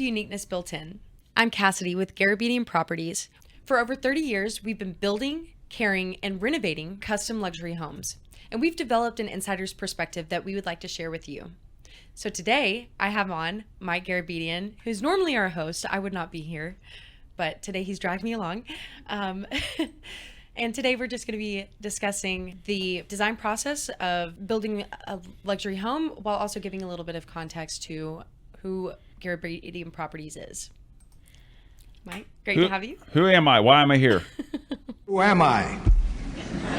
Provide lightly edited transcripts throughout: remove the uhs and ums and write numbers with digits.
to Uniqueness Built In. I'm Cassidy with Garabedian Properties. For over 30 years, we've been building, carrying, and renovating custom luxury homes. And we've developed an insider's perspective that we would like to share with you. So today, I have on Mike Garabedian, who's normally our host. I would not be here, but today he's dragged me along. And today we're just going to be discussing the design process of building a luxury home while also giving a little bit of context to who Garabedian Properties is. Mike, great to have you. Who am I? Why am I here? Who am I?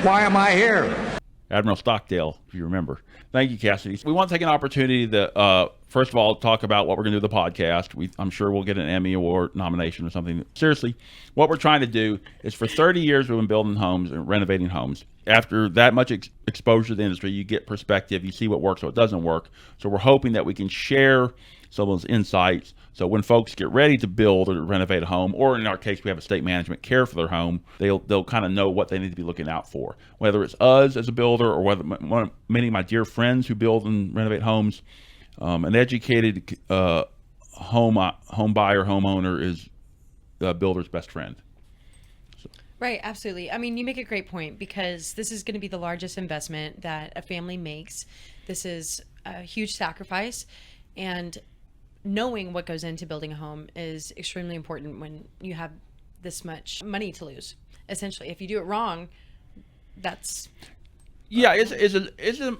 Why am I here? Admiral Stockdale, if you remember. Thank you, Cassidy. We want to take an opportunity to, first of all, talk about what we're going to do with the podcast. I'm sure we'll get an Emmy Award nomination or something. Seriously, what we're trying to do is for 30 years we've been building homes and renovating homes. After that much exposure to the industry, you get perspective, you see what works, what doesn't work. So we're hoping that we can share some of those insights. So when folks get ready to build or renovate a home, or in our case, we have estate management care for their home, they'll kind of know what they need to be looking out for. Whether it's us as a builder or whether many of my dear friends who build and renovate homes, an educated home buyer, homeowner is the builder's best friend. Right, absolutely. I mean, you make a great point because this is going to be the largest investment that a family makes. This is a huge sacrifice, and knowing what goes into building a home is extremely important when you have this much money to lose. Essentially, if you do it wrong, that's... Yeah, it's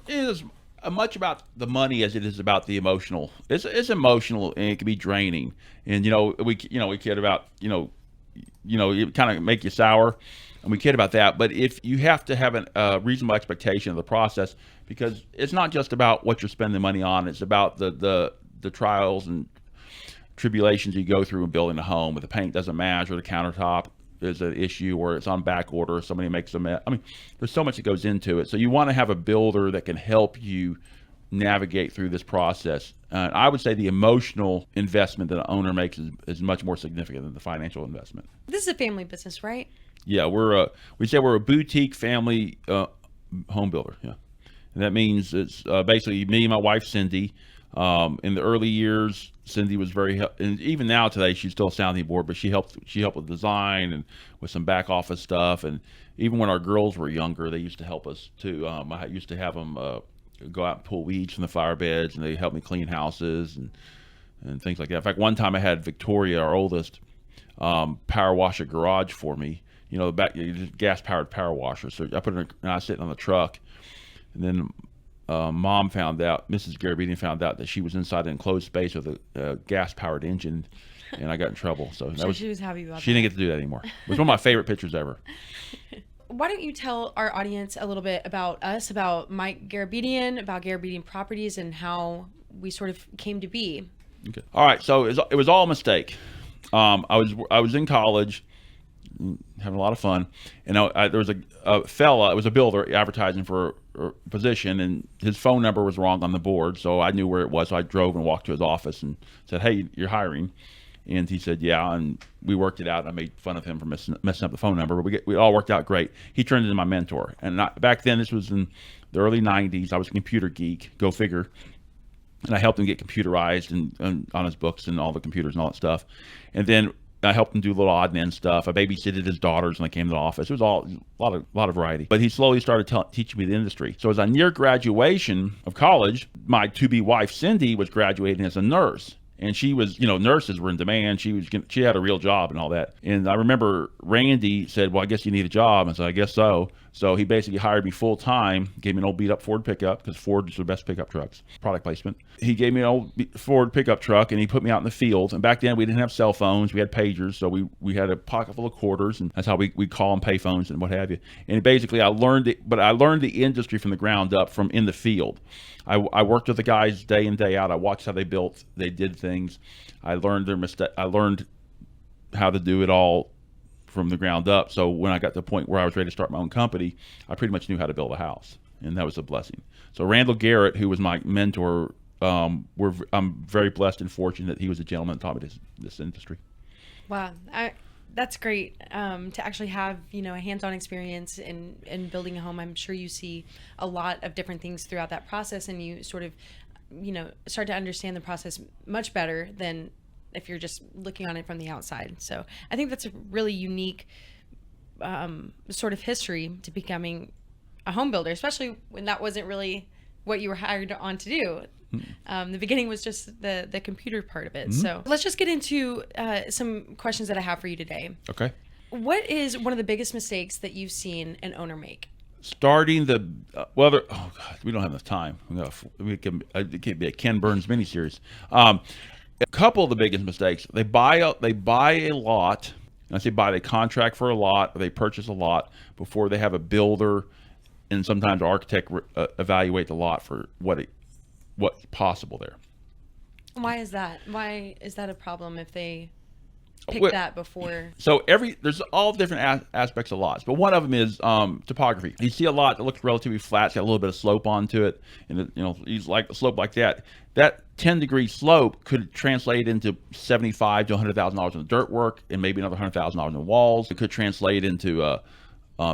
as much about the money as it is about the emotional. It's emotional, and it can be draining. And we kid about it kind of make you sour, and we kid about that. But if you have to have a reasonable expectation of the process, because it's not just about what you're spending money on, it's about the trials and tribulations you go through in building a home. If the paint doesn't match, or the countertop is an issue, or it's on back order, or somebody makes a mess. I mean, there's so much that goes into it. So you want to have a builder that can help you navigate through this process. I would say the emotional investment that an owner makes is much more significant than the financial investment. This is a family business, right? Yeah, we say we're a boutique family home builder. Yeah, and that means it's basically me and my wife Cindy. In the early years, Cindy was and even now today she's still a sounding board, but she helped with design and with some back office stuff. And even when our girls were younger, they used to help us too. I used to have them go out and pull weeds from the flower beds, and they helped me clean houses and things like that. In fact, one time I had Victoria, our oldest, power wash a garage for me. Gas powered power washer. So I put it and I was sitting on the truck, and then Mom found out, Mrs. Garabedian found out that she was inside an enclosed space with a gas-powered engine, and I got in trouble. So she was happy about that. She didn't get to do that anymore. It was one of my favorite pictures ever. Why don't you tell our audience a little bit about us, about Mike Garabedian, about Garabedian Properties, and how we sort of came to be? Okay. All right. So it was all a mistake. I was in college, having a lot of fun, and there was a fella. It was a builder advertising for a position, and his phone number was wrong on the board, so I knew where it was. So I drove and walked to his office and said, "Hey, you're hiring?" And he said, "Yeah." And we worked it out. And I made fun of him for messing up the phone number, but we all worked out great. He turned into my mentor. And back then, this was in the early '90s. I was a computer geek. Go figure. And I helped him get computerized and on his books and all the computers and all that stuff. And then I helped him do little odd and end stuff. I babysitted his daughters when they came to the office. It was all a lot of variety. But he slowly started teaching me the industry. So as I near graduation of college, my to-be wife Cindy was graduating as a nurse. And she was, nurses were in demand. She had a real job and all that. And I remember Randy said, "Well, I guess you need a job." And I said, "I guess so." So he basically hired me full time, gave me an old beat up Ford pickup, because Ford is the best pickup trucks, product placement. He gave me an old Ford pickup truck, and he put me out in the field. And back then we didn't have cell phones. We had pagers. So we had a pocket full of quarters, and that's how we call them pay phones and what have you. And basically I learned it, but I learned the industry from the ground up from in the field. I worked with the guys day in, day out. I watched how they built, they did things. I learned their mistake. I learned how to do it all from the ground up. So when I got to the point where I was ready to start my own company, I pretty much knew how to build a house, and that was a blessing. So Randall Garrett, who was my mentor, I'm very blessed and fortunate that he was a gentleman that taught me this industry. Wow. That's great to actually have, a hands-on experience in building a home. I'm sure you see a lot of different things throughout that process, and you sort of, start to understand the process much better than if you're just looking on it from the outside. So I think that's a really unique sort of history to becoming a home builder, especially when that wasn't really what you were hired on to do. The beginning was just the computer part of it. So let's just get into some questions that I have for you today. Okay. What is one of the biggest mistakes that you've seen an owner make? Starting the oh god, we don't have enough time. It can't be a Ken Burns miniseries. A couple of the biggest mistakes: they buy a lot. And I say buy, they contract for a lot, or they purchase a lot before they have a builder and sometimes an architect evaluate the lot for what's possible there. Why is that? Why is that a problem if they pick that before? So there's all different aspects of lots, but one of them is topography. You see a lot that looks relatively flat, it's got a little bit of slope onto it, and you like a slope like that. That 10-degree slope could translate into $75,000 to $100,000 in dirt work, and maybe another $100,000 in walls. It could translate into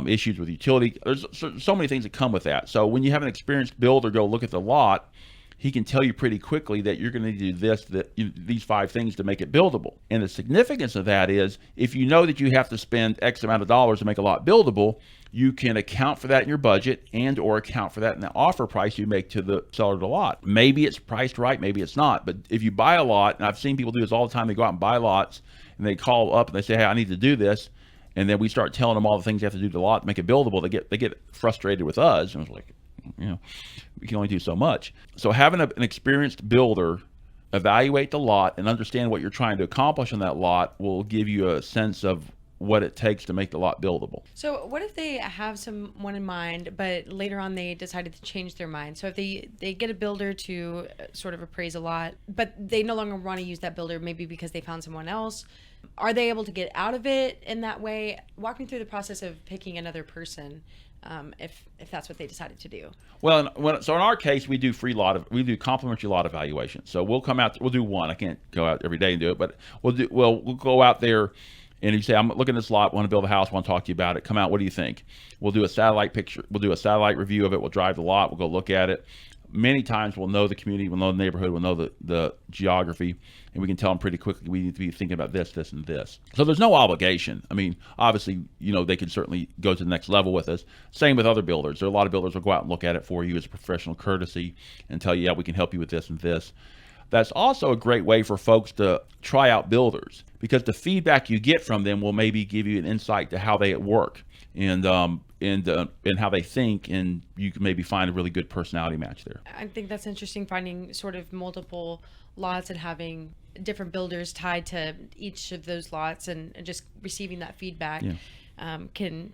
issues with utility. There's so many things that come with that. So when you have an experienced builder go look at the lot, he can tell you pretty quickly that you're going to do these 5 things to make it buildable. And the significance of that is, if you know that you have to spend X amount of dollars to make a lot buildable, you can account for that in your budget and or account for that in the offer price you make to the seller of the lot. Maybe it's priced right, maybe it's not. But if you buy a lot, and I've seen people do this all the time, they go out and buy lots and they call up and they say, hey, I need to do this. And then we start telling them all the things they have to do to the lot to make it buildable. They get frustrated with us. And it's like, we can only do so much. So having an experienced builder evaluate the lot and understand what you're trying to accomplish on that lot will give you a sense of what it takes to make the lot buildable. So what if they have someone in mind, but later on they decided to change their mind? So if they get a builder to sort of appraise a lot, but they no longer want to use that builder, maybe because they found someone else, are they able to get out of it in that way? Walk me through the process of picking another person, if that's what they decided to do. Well, so in our case, we do complimentary lot evaluation. So we'll come out, we'll do one. I can't go out every day and do it, but we'll go out there. And you say, I'm looking at this lot, want to build a house, want to talk to you about it. Come out, what do you think? We'll do a satellite picture. We'll do a satellite review of it. We'll drive the lot. We'll go look at it. Many times we'll know the community, we'll know the neighborhood, we'll know the geography, and we can tell them pretty quickly we need to be thinking about this, this, and this. So there's no obligation. I mean, obviously, they could certainly go to the next level with us. Same with other builders. There are a lot of builders will go out and look at it for you as a professional courtesy and tell you, yeah, we can help you with this and this. That's also a great way for folks to try out builders, because the feedback you get from them will maybe give you an insight to how they work and how they think, and you can maybe find a really good personality match there. I think that's interesting, finding sort of multiple lots and having different builders tied to each of those lots, and just receiving that feedback can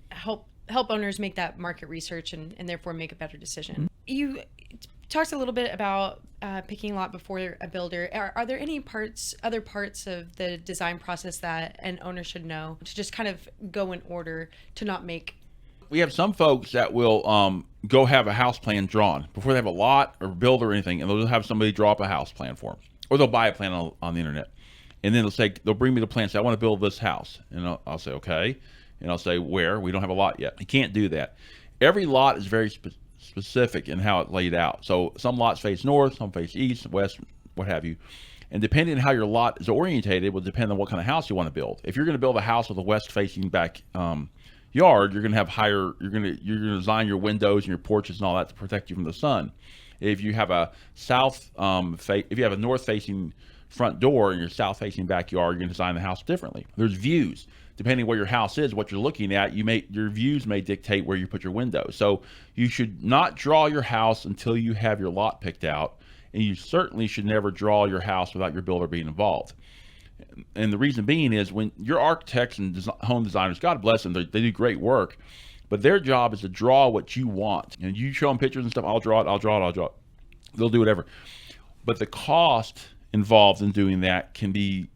help owners make that market research and therefore make a better decision. You talked a little bit about picking a lot before a builder. Are there any other parts of the design process that an owner should know to just kind of go in order to not make? We have some folks that will go have a house plan drawn before they have a lot or build or anything, and they'll have somebody draw up a house plan for them, or they'll buy a plan on the internet, and then they'll bring me the plan and say, I want to build this house, and I'll say, okay, and I'll say, where? We don't have a lot yet. You can't do that. Every lot is very specific in how it's laid out. So some lots face north, some face east, west, what have you. And depending on how your lot is orientated, it will depend on what kind of house you want to build. If you're going to build a house with a west-facing back yard, you're going to have you're going to design your windows and your porches and all that to protect you from the sun. If you have a if you have a north-facing front door in your south-facing backyard, you're going to design the house differently. There's views. Depending where your house is, what you're looking at, your views may dictate where you put your windows. So you should not draw your house until you have your lot picked out, and you certainly should never draw your house without your builder being involved. And the reason being is, when your architects and home designers, God bless them, they do great work, but their job is to draw what you want. And you show them pictures and stuff, I'll draw it. They'll do whatever. But the cost involved in doing that can be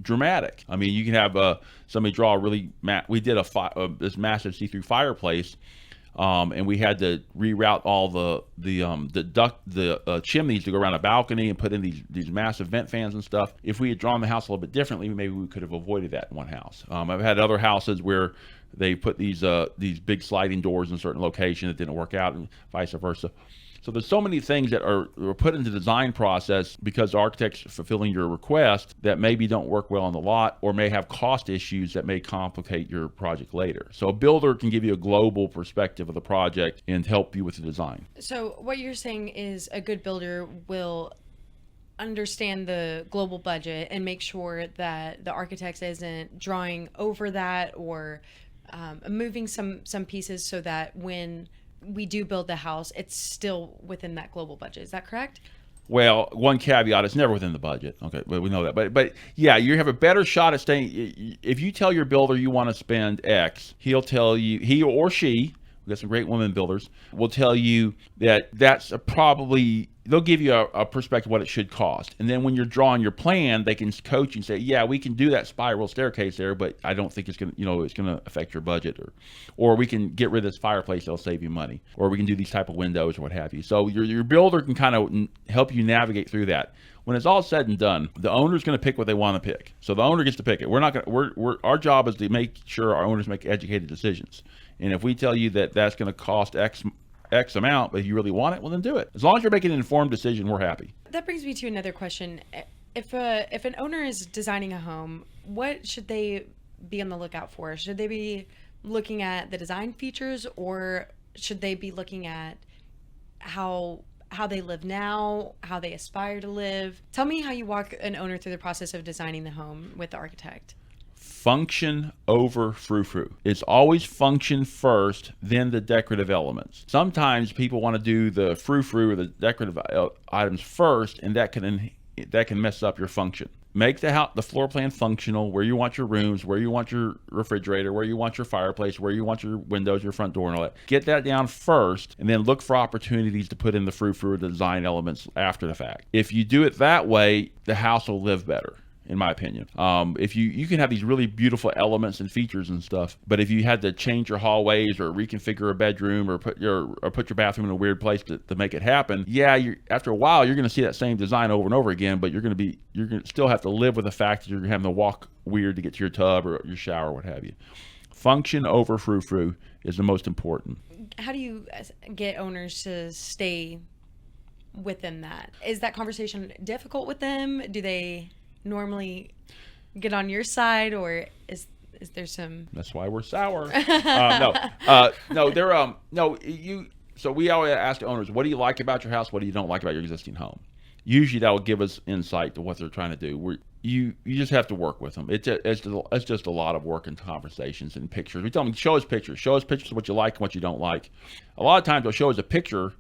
dramatic. I mean, you can have somebody draw a really we did this massive see-through fireplace, and we had to reroute all the chimneys to go around a balcony and put in these massive vent fans and stuff. If we had drawn the house a little bit differently, maybe we could have avoided that in one house. I've had other houses where they put these big sliding doors in a certain location that didn't work out, and vice versa. So there's so many things that are put into the design process because the architect's fulfilling your request that maybe don't work well on the lot or may have cost issues that may complicate your project later. So a builder can give you a global perspective of the project and help you with the design. So what you're saying is a good builder will understand the global budget and make sure that the architect isn't drawing over that or moving some pieces so that when we do build the house, it's still within that global budget. Is that correct? Well, one caveat, it's never within the budget. Okay, but we know that. But yeah, you have a better shot at staying. If you tell your builder you want to spend X, he'll tell you, he or she, we got some great women builders, will tell you that that's probably, they'll give you a perspective of what it should cost. And then when you're drawing your plan, they can coach you and say, yeah, we can do that spiral staircase there, but I don't think it's going to, it's going to affect your budget. Or we can get rid of this fireplace, that'll save you money. Or we can do these type of windows or what have you. So your builder can kind of help you navigate through that. When it's all said and done, the owner's going to pick what they want to pick. So the owner gets to pick it. We're not going to, our job is to make sure our owners make educated decisions. And if we tell you that that's going to cost X amount, but if you really want it, well then do it. As long as you're making an informed decision, we're happy. That brings me to another question. If an owner is designing a home, what should they be on the lookout for? Should they be looking at the design features, or should they be looking at how they live now, how they aspire to live? Tell me how you walk an owner through the process of designing the home with the architect. Function over frou-frou. It's always function first, then the decorative elements. Sometimes people want to do the frou-frou or the decorative items first, and that can mess up your function. Make the floor plan functional, where you want your rooms, where you want your refrigerator, where you want your fireplace, where you want your windows, your front door, and all that. Get that down first, and then look for opportunities to put in the frou-frou or the design elements after the fact. If you do it that way, the house will live better, in my opinion. If you can have these really beautiful elements and features and stuff, but if you had to change your hallways or reconfigure a bedroom or put your bathroom in a weird place to make it happen, after a while you're going to see that same design over and over again, but you're going to still have to live with the fact that you're going to have to walk weird to get to your tub or your shower, what have you. Function over frou-frou is the most important. How do you get owners to stay within that? Is that conversation difficult with them? Do they normally get on your side, or is there some? That's why we're sour. So we always ask owners, what do you like about your house? What do you don't like about your existing home? Usually that will give us insight to what they're trying to do. You just have to work with them. It's just a lot of work and conversations and pictures. We tell them, show us pictures of what you like and what you don't like. A lot of times they'll show us a picture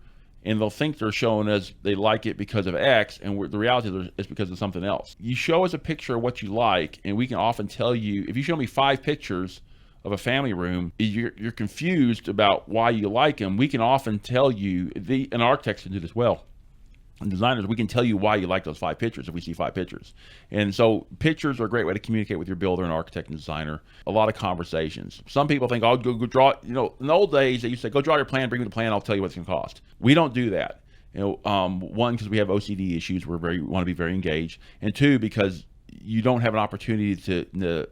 and they'll think they're showing us they like it because of X, and the reality is it's because of something else. You show us a picture of what you like, and we can often tell you, if you show me 5 pictures of a family room, you're confused about why you like them. We can often tell you, and architects can do this well, and designers, we can tell you why you like those 5 pictures if we see 5 pictures. And so pictures are a great way to communicate with your builder and architect and designer. A lot of conversations. Some people think, oh, go draw, in the old days they used to say, go draw your plan, bring me the plan, I'll tell you what it's going to cost. We don't do that. One, because we have OCD issues, we want to be very engaged. And 2, because you don't have an opportunity to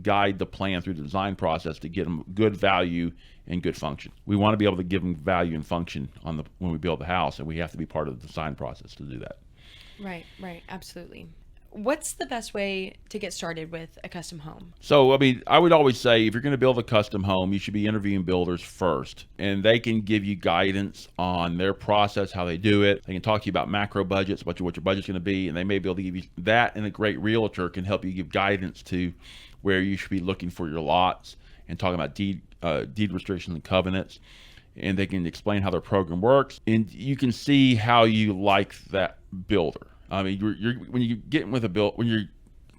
guide the plan through the design process to get them good value and good function. We want to be able to give them value and function when we build the house, and we have to be part of the design process to do that. Right, absolutely. What's the best way to get started with a custom home? So, I would always say if you're going to build a custom home, you should be interviewing builders first, and they can give you guidance on their process, how they do it. They can talk to you about macro budgets, what your budget's going to be, and they may be able to give you that, and a great realtor can help you give guidance to where you should be looking for your lots and talking about deed restrictions and covenants. And they can explain how their program works, and you can see how you like that builder. When you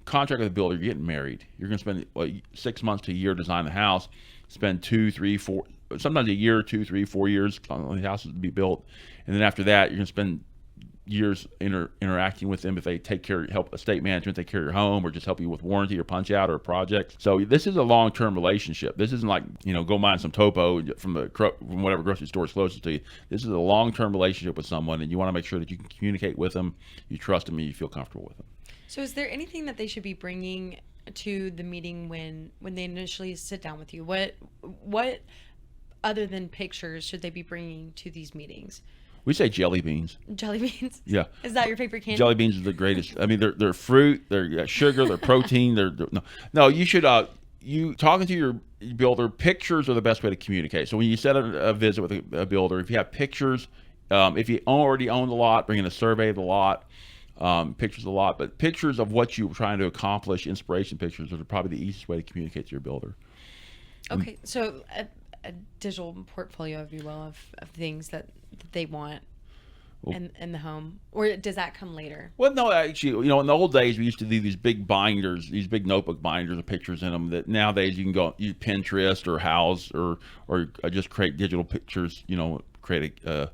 contract with a builder, you're getting married. You're going to spend 6 months to a year designing the house, spend 2, 3, 4, sometimes a year, 2, 3, 4 years on the house to be built, and then after that, you're going to spend years interacting with them if they help estate management, take care of your home, or just help you with warranty or punch out or a project. So this is a long-term relationship. This isn't like, go mine some topo from whatever grocery store is closest to you. This is a long-term relationship with someone, and you want to make sure that you can communicate with them, you trust them, and you feel comfortable with them. So is there anything that they should be bringing to the meeting when they initially sit down with you? What other than pictures should they be bringing to these meetings? We say jelly beans. Jelly beans. Yeah. Is that your favorite candy? Jelly beans are the greatest. I mean, they're fruit, they're sugar, they're protein. No. You should you talking to your builder. Pictures are the best way to communicate. So when you set a visit with a builder, if you have pictures, if you already own the lot, bring in a survey of the lot. Pictures of the lot, but pictures of what you're trying to accomplish. Inspiration pictures are probably the easiest way to communicate to your builder. Okay, so a digital portfolio, if you will, of things that they want in the home, or does that come later? Well, no, actually, in the old days we used to do these big binders, these big notebook binders with pictures in them. That nowadays you can go use Pinterest or House or just create digital pictures. Create a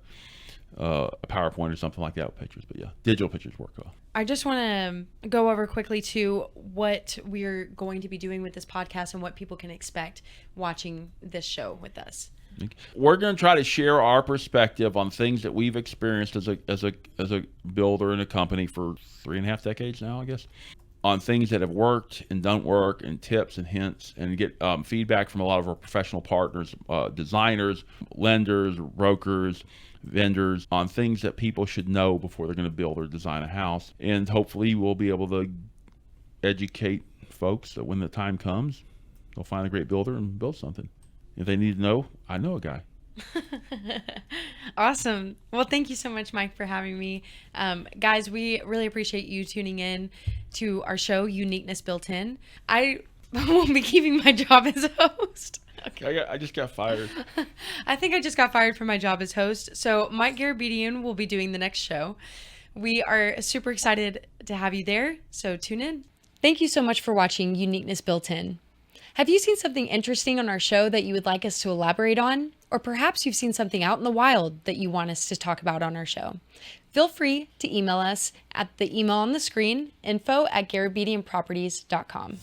PowerPoint or something like that with pictures. But yeah, digital pictures work well. I just want to go over quickly to what we're going to be doing with this podcast and what people can expect watching this show with us. We're going to try to share our perspective on things that we've experienced as a builder in a company for 3.5 decades now, I guess, on things that have worked and don't work, and tips and hints, and get feedback from a lot of our professional partners, designers, lenders, brokers, vendors, on things that people should know before they're going to build or design a house. And hopefully we'll be able to educate folks that when the time comes, they'll find a great builder and build something. If they need to know, I know a guy. Awesome. Well, thank you so much, Mike, for having me. Guys, we really appreciate you tuning in to our show, Uniqueness Built In. I won't be keeping my job as host. Okay. I just got fired. I think I just got fired from my job as host. So Mike Garabedian will be doing the next show. We are super excited to have you there. So tune in. Thank you so much for watching Uniqueness Built In. Have you seen something interesting on our show that you would like us to elaborate on? Or perhaps you've seen something out in the wild that you want us to talk about on our show? Feel free to email us at the email on the screen, info@garabedianproperties.com.